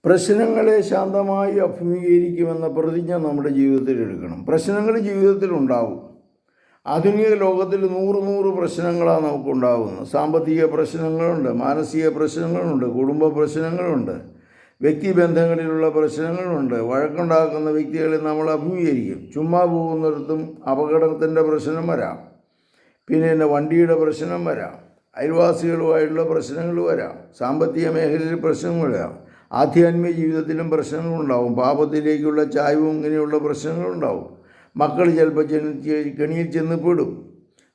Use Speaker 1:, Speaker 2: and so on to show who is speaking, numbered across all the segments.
Speaker 1: പ്രശ്നങ്ങളെ ശാന്തമായി അഭിമുഖീകരിക്കുമെന്ന പ്രതിജ്ഞ നമ്മുടെ ജീവിതത്തിൽ എടുക്കണം. പ്രശ്നങ്ങൾ ജീവിതത്തിൽ ഉണ്ടാവും. ആധുനിക ലോകത്തിൽ നൂറ് പ്രശ്നങ്ങളാണ് നമുക്കുണ്ടാകുന്നത്. സാമ്പത്തിക പ്രശ്നങ്ങളുണ്ട്, മാനസിക പ്രശ്നങ്ങളുണ്ട്, കുടുംബ പ്രശ്നങ്ങളുണ്ട്, വ്യക്തിബന്ധങ്ങളിലുള്ള പ്രശ്നങ്ങളുണ്ട്. വഴക്കുണ്ടാക്കുന്ന വ്യക്തികളെ നമ്മൾ അഭിമുഖീകരിക്കും. ചുമ്മാ പോകുന്നിടത്തും അപകടത്തിൻ്റെ പ്രശ്നം വരാം. പിന്നെ വണ്ടിയുടെ പ്രശ്നം വരാം. അയൽവാസികളുമായിട്ടുള്ള പ്രശ്നങ്ങൾ വരാം. സാമ്പത്തിക മേഖലയിൽ പ്രശ്നങ്ങൾ വരാം. ആധ്യാത്മിക ജീവിതത്തിലും പ്രശ്നങ്ങളുണ്ടാവും. പാപത്തിലേക്കുള്ള ചായ്വും ഇങ്ങനെയുള്ള പ്രശ്നങ്ങളുണ്ടാവും. മക്കൾ ചിലപ്പോൾ കെണിയിൽ ചെന്ന് പെടും,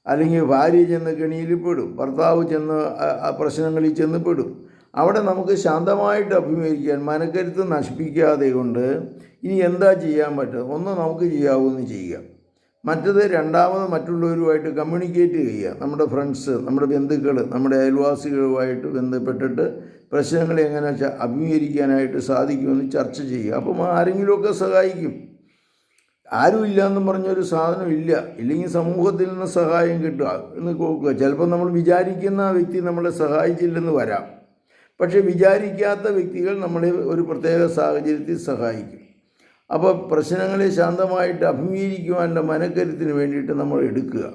Speaker 1: അല്ലെങ്കിൽ ഭാര്യ ചെന്ന് കെണിയിൽ പെടും, ഭർത്താവ് ചെന്ന് പ്രശ്നങ്ങളിൽ ചെന്ന് പെടും. അവിടെ നമുക്ക് ശാന്തമായിട്ട് അഭിമുഖീകരിക്കാൻ മനക്കരുത്ത് നശിപ്പിക്കാതെ കൊണ്ട് ഇനി എന്താ ചെയ്യാൻ പറ്റുക? ഒന്ന് നമുക്ക് ചെയ്യാവുന്ന ചെയ്യുക. മറ്റത് രണ്ടാമത് മറ്റുള്ളവരുമായിട്ട് കമ്മ്യൂണിക്കേറ്റ് ചെയ്യുക. നമ്മുടെ ഫ്രണ്ട്സ്, നമ്മുടെ ബന്ധുക്കൾ, നമ്മുടെ അയൽവാസികളുമായിട്ട് ബന്ധപ്പെട്ടിട്ട് പ്രശ്നങ്ങളെ എങ്ങനെ അഭിമുഖീകരിക്കാനായിട്ട് സാധിക്കുമെന്ന് ചർച്ച ചെയ്യുക. അപ്പം ആരെങ്കിലുമൊക്കെ സഹായിക്കും. ആരുമില്ല എന്നും പറഞ്ഞൊരു സാധനം ഇല്ല. ഇല്ലെങ്കിൽ സമൂഹത്തിൽ നിന്ന് സഹായം കിട്ടുക എന്ന് നോക്കുക. ചിലപ്പോൾ നമ്മൾ വിചാരിക്കുന്ന വ്യക്തി നമ്മളെ സഹായിച്ചില്ലെന്ന് വരാം. പക്ഷേ വിചാരിക്കാത്ത വ്യക്തികൾ നമ്മളെ ഒരു പ്രത്യേക സാഹചര്യത്തിൽ സഹായിക്കും. അപ്പോൾ പ്രശ്നങ്ങളെ ശാന്തമായിട്ട് അഭിമുഖീകരിക്കുവാനുള്ള മനക്കരുത്തിന് വേണ്ടിയിട്ട് നമ്മൾ എടുക്കുക.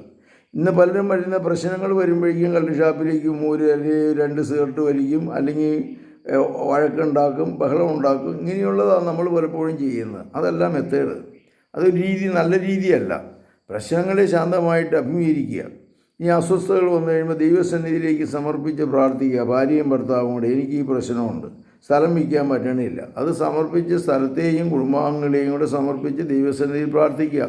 Speaker 1: ഇന്ന് പലരും വരുന്ന പ്രശ്നങ്ങൾ വരുമ്പോഴേക്കും കള്ള് ഷാപ്പിലേക്കും അല്ലെങ്കിൽ 2 സിഗരറ്റ് വലിക്കും, അല്ലെങ്കിൽ വഴക്കുണ്ടാക്കും, ബഹളം ഉണ്ടാക്കും. ഇങ്ങനെയുള്ളതാണ് നമ്മൾ പലപ്പോഴും ചെയ്യുന്നത്. അതല്ല മെത്തേഡ്. അതൊരു രീതി, നല്ല രീതിയല്ല. പ്രശ്നങ്ങളെ ശാന്തമായിട്ട് അഭിമുഖീകരിക്കുക. ഇനി അസ്വസ്ഥതകൾ വന്നു കഴിയുമ്പോൾ ദൈവസന്നിധിയിലേക്ക് സമർപ്പിച്ച് പ്രാർത്ഥിക്കുക. ഭാര്യയും ഭർത്താവും കൂടെ, എനിക്ക് ഈ പ്രശ്നമുണ്ട്, സ്ഥലം വിൽക്കാൻ പറ്റണില്ല. അത് സമർപ്പിച്ച് സ്ഥലത്തെയും കുടുംബാംഗങ്ങളെയും കൂടെ സമർപ്പിച്ച് ദൈവസന്നിധിയിൽ പ്രാർത്ഥിക്കുക.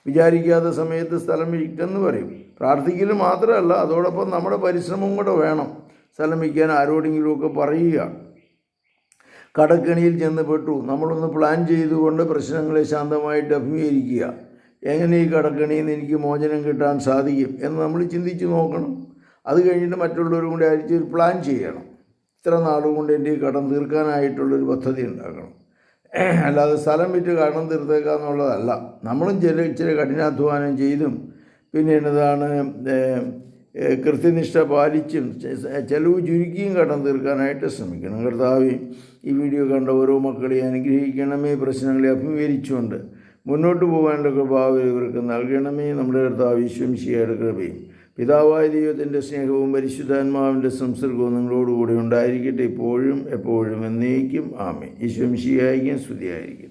Speaker 1: വിചാരിക്കാത്ത സമയത്ത് സ്ഥലം വിൽക്കെന്ന് പറയും. പ്രാർത്ഥിക്കൽ മാത്രമല്ല, അതോടൊപ്പം നമ്മുടെ പരിശ്രമം കൂടെ വേണം. സ്ഥലം വിൽക്കാൻ ആരോടെങ്കിലുമൊക്കെ പറയുക. കടക്കെണിയിൽ ചെന്ന് പെട്ടു, നമ്മളൊന്ന് പ്ലാൻ ചെയ്തുകൊണ്ട് പ്രശ്നങ്ങളെ ശാന്തമായിട്ട് അഭിമുഖീകരിക്കുക. എങ്ങനെ ഈ കടക്കെണിയിൽ നിന്ന് എനിക്ക് മോചനം കിട്ടാൻ സാധിക്കും എന്ന് നമ്മൾ ചിന്തിച്ച് നോക്കണം. അത് കഴിഞ്ഞിട്ട് മറ്റുള്ളവരും കൂടി അയച്ച് ഒരു പ്ലാൻ ചെയ്യണം. ഇത്ര നാളുകൊണ്ട് എൻ്റെ ഈ കടം തീർക്കാനായിട്ടുള്ളൊരു പദ്ധതി ഉണ്ടാക്കണം. അല്ലാതെ സ്ഥലം വിറ്റ് കടം തീർത്തേക്കുക എന്നുള്ളതല്ല. നമ്മളും ഇച്ചിരി കഠിനാധ്വാനം ചെയ്തും പിന്നെ എന്നതാണ് കൃത്യനിഷ്ഠ പാലിച്ചും ചെലവ് ചുരുക്കിയും കടം തീർക്കാനായിട്ട് ശ്രമിക്കണം. കർത്താവേ, ഈ വീഡിയോ കണ്ട ഓരോ മക്കളെ അനുഗ്രഹിക്കണമേ. പ്രശ്നങ്ങളെ അഭിമുഖീകരിച്ചുകൊണ്ട് മുന്നോട്ട് പോകാനുള്ള കൃപാവ് ഇവർക്ക് നൽകണമേ. നമ്മുടെ കർത്താവ് ഈശോ മിശിഹായുടെ കൃപയും പിതാവായ ദൈവത്തിൻ്റെ സ്നേഹവും പരിശുദ്ധാത്മാവിൻ്റെ സംസർഗവും നിങ്ങളോടുകൂടി ഉണ്ടായിരിക്കട്ടെ, ഇപ്പോഴും എപ്പോഴും എന്നേക്കും. ആമേൻ. ഈശോ മിശിഹായ്ക്കും സ്തുതിയായിരിക്കും.